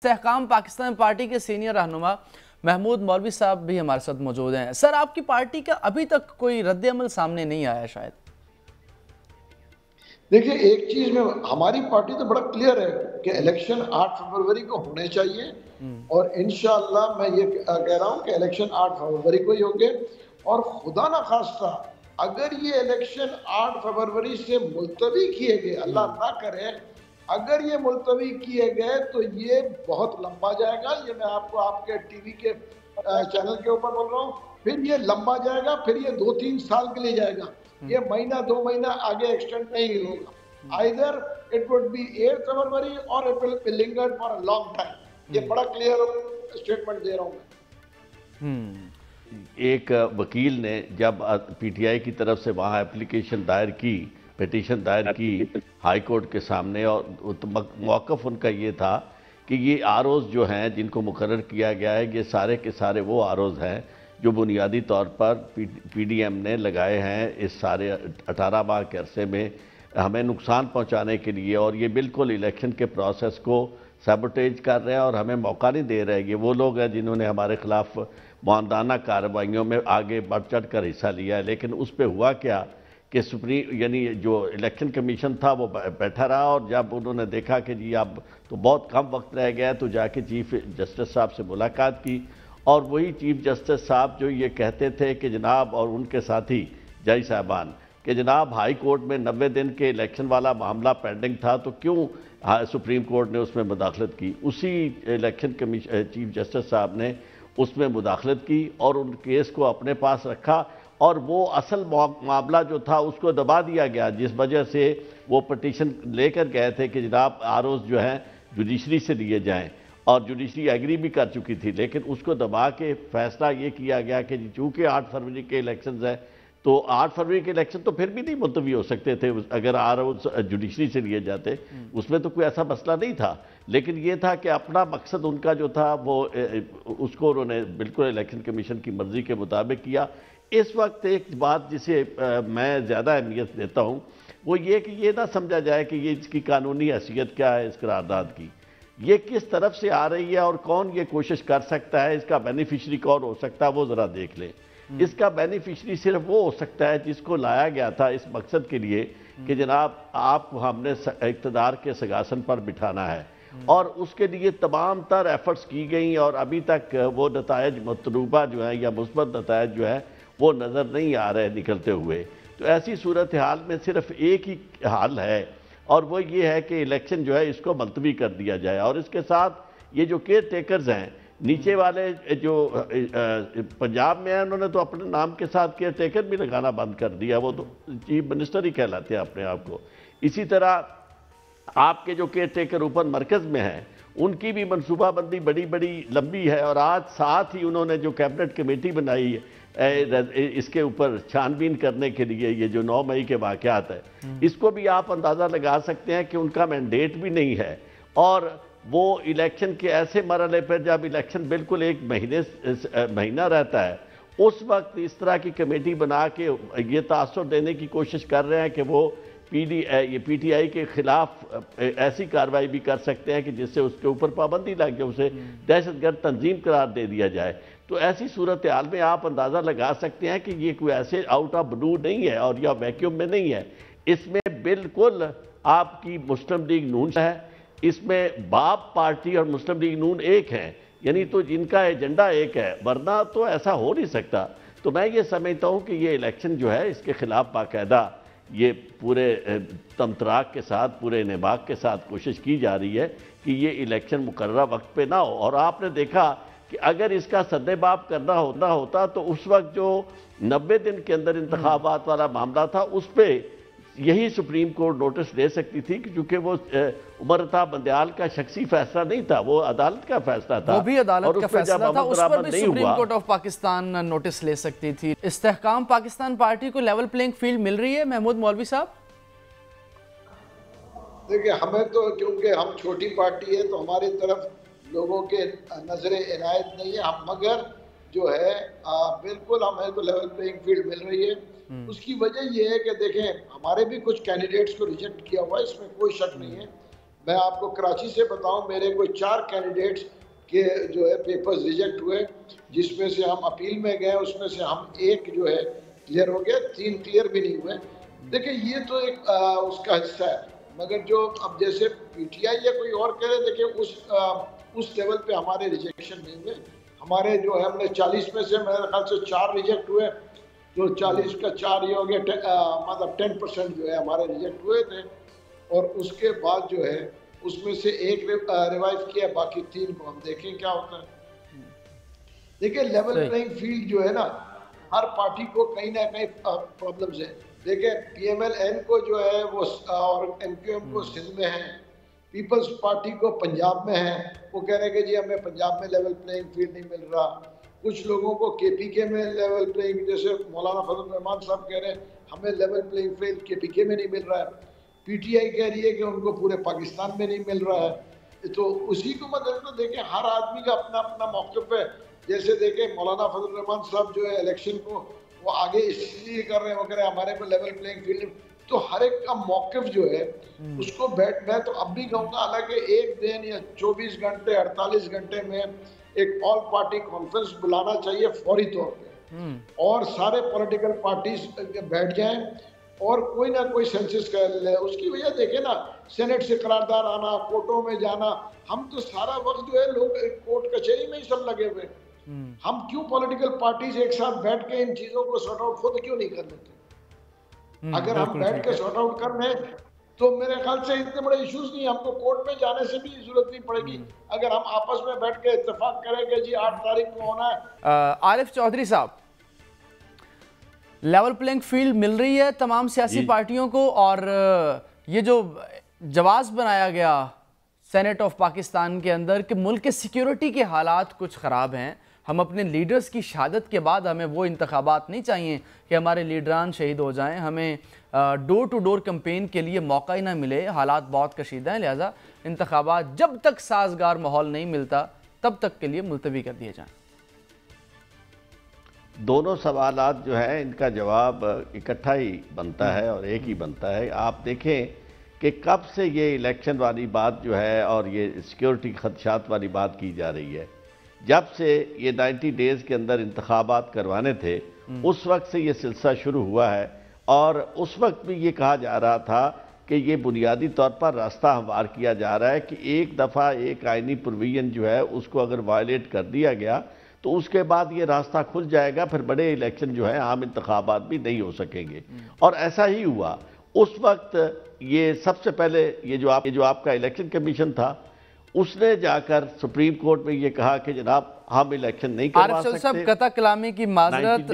इस्तेहकाम Pakistan party के senior रहनुमा महमूद मौलवी साहब भी हमारे साथ मौजूद हैं। सर, आपकी पार्टी का अभी तक कोई रद्द-ए-अमल सामने नहीं आया शायद? देखिए, एक चीज में हमारी पार्टी तो बड़ा क्लियर है कि इलेक्शन 8 फरवरी को होने चाहिए और इंशाअल्लाह मैं ये कह रहा हूं कि इलेक्शन 8 फरवरी को ही होंगे। और खुदा ना खास्ता अगर ये इलेक्शन 8 फरवरी से मुलतवी किए गए, अल्लाह ना करे, अगर ये मुलतवी किए गए तो ये बहुत लंबा जाएगा। ये मैं आपको आपके टीवी के चैनल के ऊपर बोल रहा हूँ। फिर ये लंबा जाएगा, फिर ये 2-3 साल के लिए जाएगा। ये महीना 2 महीना आगे एक्सटेंड नहीं होगा। आइदर इट वुड बी 8 फरवरी और it will be lingered for a long time. ये बड़ा क्लियर स्टेटमेंट दे रहा हूँ मैं। एक वकील ने जब पीटीआई की तरफ से वहाँ एप्लीकेशन दायर की, पिटीशन दायर की हाई कोर्ट के सामने, और मौक़िफ़ उनका ये था कि ये आरोज़ जो हैं जिनको मुकर्रर किया गया है, ये सारे के सारे वो आरोज़ हैं जो बुनियादी तौर पर पीडीएम ने लगाए हैं इस सारे 18 माह के अरसे में हमें नुकसान पहुंचाने के लिए, और ये बिल्कुल इलेक्शन के प्रोसेस को सैबोटेज कर रहे हैं और हमें मौका नहीं दे रहे हैं। ये वो लोग हैं जिन्होंने हमारे खिलाफ मानदाना कार्रवाइयों में आगे बढ़ चढ़ कर हिस्सा लिया है। लेकिन उस पर हुआ क्या कि सुप्रीम यानी जो इलेक्शन कमीशन था वो बैठा रहा, और जब उन्होंने देखा कि जी अब तो बहुत कम वक्त रह गया है, तो जाके चीफ जस्टिस साहब से मुलाकात की, और वही चीफ जस्टिस साहब जो ये कहते थे कि जनाब, और उनके साथी जज साहबान, कि जनाब हाई कोर्ट में 90 दिन के इलेक्शन वाला मामला पेंडिंग था, तो क्यों सुप्रीम कोर्ट ने उसमें मुदाखलत की। उसी इलेक्शन कमीशन चीफ जस्टिस साहब ने उसमें मुदाखलत की और उन केस को अपने पास रखा, और वो असल मामला जो था उसको दबा दिया गया, जिस वजह से वो पटिशन लेकर गए थे कि जनाब आरोज़ जो हैं जुडिशरी से लिए जाएँ, और जुडिशरी एग्री भी कर चुकी थी। लेकिन उसको दबा के फैसला ये किया गया कि चूँकि 8 फरवरी के इलेक्शन हैं, तो 8 फरवरी के इलेक्शन तो फिर भी नहीं मुलतवी हो सकते थे अगर आरोज़ जुडिशरी से लिए जाते, उसमें तो कोई ऐसा मसला नहीं था। लेकिन ये था कि अपना मकसद उनका जो था वो उसको उन्होंने बिल्कुल इलेक्शन कमीशन की मर्ज़ी के मुताबिक किया। इस वक्त एक बात जिसे मैं ज़्यादा अहमियत देता हूँ वो ये कि ये ना समझा जाए कि ये इसकी कानूनी हैसियत क्या है इस करारदाद की, ये किस तरफ से आ रही है और कौन ये कोशिश कर सकता है, इसका बेनिफिशरी कौन हो सकता है, वो ज़रा देख लें। इसका बेनिफिशरी सिर्फ वो हो सकता है जिसको लाया गया था इस मकसद के लिए कि जनाब आप हमने इक़्तिदार के सिंहासन पर बिठाना है, और उसके लिए तमाम तर एफर्ट्स की गई, और अभी तक वो नतायज मतलूबा जो है या मुस्बत नतायज जो है वो नज़र नहीं आ रहे निकलते हुए। तो ऐसी सूरत हाल में सिर्फ एक ही हाल है, और वो ये है कि इलेक्शन जो है इसको मुलतवी कर दिया जाए, और इसके साथ ये जो केयर टेकर्स हैं नीचे वाले जो पंजाब में हैं, उन्होंने तो अपने नाम के साथ केयर टेकर भी लगाना बंद कर दिया, वो तो चीफ मिनिस्टर ही कहलाते हैं अपने आप को। इसी तरह आपके जो केयर टेकर ऊपर मरकज़ में हैं उनकी भी मनसूबाबंदी बड़ी बड़ी लंबी है, और आज साथ ही उन्होंने जो कैबिनेट कमेटी बनाई है इसके ऊपर छानबीन करने के लिए, ये जो 9 मई के वाक़यात है, इसको भी आप अंदाज़ा लगा सकते हैं कि उनका मैंडेट भी नहीं है, और वो इलेक्शन के ऐसे मरहले पर जब इलेक्शन बिल्कुल एक महीना रहता है, उस वक्त इस तरह की कमेटी बना के ये तासुर देने की कोशिश कर रहे हैं कि वो पीटीआई के खिलाफ ऐसी कार्रवाई भी कर सकते हैं कि जिससे उसके ऊपर पाबंदी लग जाए, उसे दहशतगर्द तंजीम करार दे दिया जाए। तो ऐसी सूरत हाल में आप अंदाज़ा लगा सकते हैं कि ये कोई ऐसे आउट ऑफ ब्लू नहीं है और या वैक्यूम में नहीं है, इसमें बिल्कुल आपकी मुस्लिम लीग नून है, इसमें बाप पार्टी और मुस्लिम लीग नून एक हैं, यानी तो जिनका एजेंडा एक है, वरना तो ऐसा हो नहीं सकता। तो मैं ये समझता हूँ कि ये इलेक्शन जो है इसके खिलाफ बाकायदा ये पूरे तमतराक के साथ, पूरे निभाग के साथ कोशिश की जा रही है कि ये इलेक्शन मुकर्ररा वक्त पे ना हो। और आपने देखा कि अगर इसका सद्देबाब करना होता तो उस वक्त जो 90 दिन के अंदर इंतखाबात वाला मामला था उस पर यही सुप्रीम कोर्ट नोटिस दे सकती थी, क्योंकि वो उमर अता बंदयाल का शख्सी फैसला नहीं था, वो अदालत का फैसला था, वो भी अदालत का फैसला था, उस पर भी supreme court of Pakistan notice ले सकती थी। इस्तेहकाम पाकिस्तान पार्टी को लेवल प्लेइंग फील्ड मिल रही है महमूद मौलवी साहब? देखिए, हमें तो क्योंकि हम छोटी पार्टी है तो हमारी तरफ लोगों के नजरे इनायत नहीं है, हम मगर जो है बिल्कुल हमें तो लेवल प्लेइंग फील्ड मिल रही है। उसकी वजह यह है कि देखें, हमारे भी कुछ कैंडिडेट्स को रिजेक्ट किया हुआ है, इसमें कोई शक नहीं है, मैं आपको कराची से बताऊं, मेरे कोई 4 कैंडिडेट्स के जो है पेपर्स रिजेक्ट हुए, जिसमें से हम अपील में गए, उसमें से हम एक जो है क्लियर हो गया, 3 क्लियर भी नहीं हुए। देखिए ये तो एक उसका हिस्सा है, मगर जो अब जैसे पीटीआई या कोई और कह रहे, देखिए उस लेवल पे हमारे रिजेक्शन नहीं हुए। हमारे जो है हमने 40 में से मेरे ख्याल से 4 रिजेक्ट हुए, तो 40 का 4 ये हो गया, मतलब 10% जो है हमारे रिजेक्ट हुए थे। और उसके बाद जो है उसमें से एक रिवाइव किया, बाकी 3 को हम देखें क्या होता है। देखिए लेवल प्लेइंग फील्ड जो है ना, हर पार्टी को कहीं ना कहीं प्रॉब्लम्स है। देखिए पीएमएल-एन को जो है वो और एमक्यूएम को सिंध में है, पीपल्स पार्टी को पंजाब में है, वो कह रहे हैं कि जी हमें पंजाब में लेवल प्लेइंग फील्ड नहीं मिल रहा। कुछ लोगों को केपीके में लेवल प्लेइंग, जैसे मौलाना फजल रहमान साहब कह रहे हैं हमें लेवल प्लेइंग फील्ड केपीके में नहीं मिल रहा है। पीटीआई कह रही है कि उनको पूरे पाकिस्तान में नहीं मिल रहा है। तो उसी को मतलब तो देखें, हर आदमी का अपना अपना मौक़िफ़ है। जैसे देखें मौलाना फजल रहमान साहब जो है इलेक्शन को वो आगे इसलिए कर रहे हैं, वो कह रहे हैं हमारे को लेवल प्लेइंग फील्ड, तो हर एक का मौक़िफ़ जो है उसको मैं तो अब भी कहूँगा, हालांकि एक दिन या 24 घंटे 48 घंटे में एक ऑल पार्टी कॉन्फ्रेंस बुलाना चाहिए फौरी तौर पे, और सारे पॉलिटिकल पार्टीज बैठ जाएं और कोई ना कोई सेंसस कर ले। उसकी वजह देखें ना, सेनेट से करारदाद आना, कोर्टों में जाना, हम तो सारा वक्त जो है लोग कोर्ट कचहरी में ही सब लगे हुए। हम क्यों पॉलिटिकल पार्टीज एक साथ बैठ के इन चीजों को सॉर्ट आउट खुद क्यों नहीं कर लेते? अगर हम बैठ के सॉर्ट आउट कर लें तो मेरे ख्याल से इतने बड़े इश्यूज नहीं, हमको कोर्ट में जाने से भी जरूरत नहीं पड़ेगी अगर हम आपस में बैठ के इत्तेफाक करेंगे जी 8 तारीख को होना है। आरिफ चौधरी साहब, लेवल प्लेइंग फील्ड मिल रही है तमाम सियासी पार्टियों को, और ये जो जवाब बनाया गया सेनेट ऑफ पाकिस्तान के अंदर कि मुल्क के सिक्योरिटी के हालात कुछ ख़राब हैं, हम अपने लीडर्स की शहादत के बाद हमें वो इंतखाबात नहीं चाहिए कि हमारे लीडरान शहीद हो जाएं, हमें डोर टू डोर कैंपेन के लिए मौका ही ना मिले, हालात बहुत कशीदा हैं, लिहाजा इंतखाबात जब तक साजगार माहौल नहीं मिलता तब तक के लिए मुलतवी कर दिए जाएं। दोनों सवालात जो है इनका जवाब इकट्ठा ही बनता है और एक ही बनता है। आप देखें कि कब से ये इलेक्शन वाली बात जो है और ये सिक्योरिटी खदशात वाली बात की जा रही है, जब से ये 90 डेज़ के अंदर इंतखाबात करवाने थे उस वक्त से ये सिलसिला शुरू हुआ है। और उस वक्त भी ये कहा जा रहा था कि ये बुनियादी तौर पर रास्ता हमवार किया जा रहा है कि एक दफ़ा एक आइनी प्रोविजन जो है उसको अगर वायलेट कर दिया गया तो उसके बाद ये रास्ता खुल जाएगा, फिर बड़े इलेक्शन जो है आम इंतखाबात भी नहीं हो सकेंगे। और ऐसा ही हुआ। उस वक्त ये सबसे पहले ये जो आपका इलेक्शन कमीशन था उसने जाकर सुप्रीम कोर्ट में ये कहा कि जनाब हम इलेक्शन नहीं करवा सकते। कता कलामी की माजरत।